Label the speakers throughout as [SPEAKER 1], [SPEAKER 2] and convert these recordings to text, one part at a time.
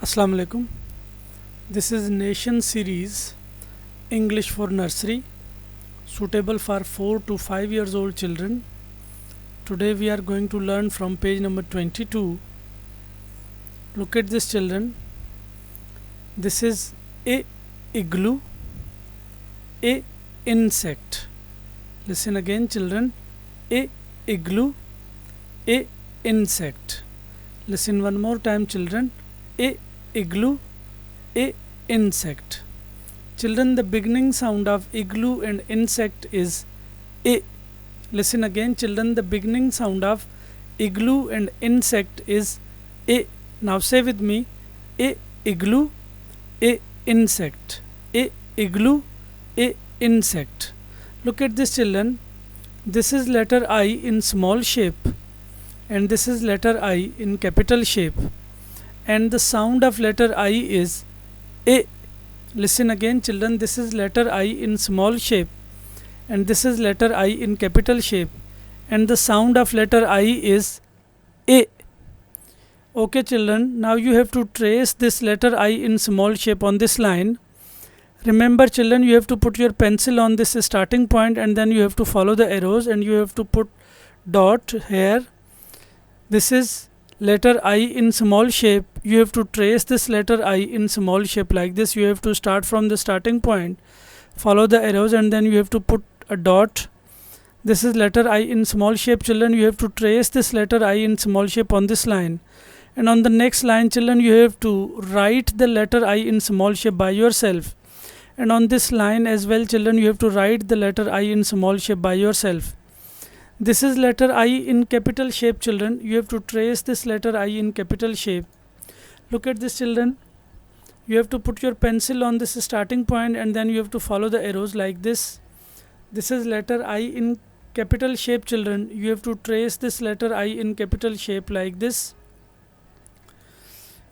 [SPEAKER 1] Assalamu alaikum. This is Nation series English for nursery suitable for 4 to 5 years old children. Today we are going to learn from page number 22. Look at this children. This is a igloo, a insect. Listen again children. A igloo, a insect. Listen one more time children. A igloo, a insect. Children, the beginning sound of igloo and insect is a. Listen again children, the beginning sound of igloo and insect is a. Now say with me, a igloo, a insect. A igloo, a insect. Look at this children. This is letter I in small shape and this is letter I in capital shape, and the sound of letter I is a. Listen again children, this is letter I in small shape and this is letter I in capital shape, and the sound of letter I is a. Okay children, now you have to trace this letter I in small shape on this line. Remember children, you have to put your pencil on this starting point and then you have to follow the arrows and you have to put dot here. This is letter I in small shape. You have to trace this letter I in small shape like this. You have to start from the starting point, follow the arrows and then you have to put a dot. This is letter I in small shape children. You have to trace this letter I in small shape on this line, and on the next line children you have to write the letter I in small shape by yourself, and on this line as well children you have to write the letter I in small shape by yourself. This is letter I in capital shape children. You have to trace this letter I in capital shape. Look at this children. You have to put your pencil on this starting point and then you have to follow the arrows like this. This is letter I in capital shape children. You have to trace this letter I in capital shape like this.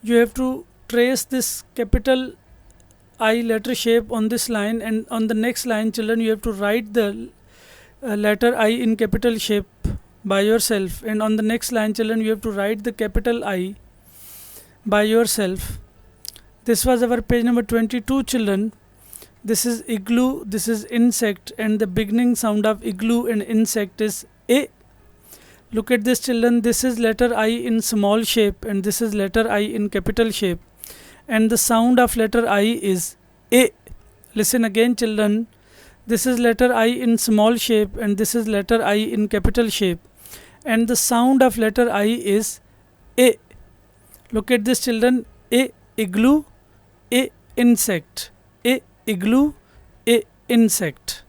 [SPEAKER 1] You have to trace this capital I letter shape on this line, and on the next line children you have to write the letter I in capital shape by yourself, and on the next line children you have to write the capital I by yourself. This was our page number 22 children. This is igloo, this is insect, and the beginning sound of igloo and insect is a. Look at this children, this is letter I in small shape and this is letter I in capital shape, and the sound of letter I is a. Listen again children, this is letter I in small shape and this is letter I in capital shape, and the sound of letter I is a. Look at this children, a igloo, a insect. A igloo, a insect.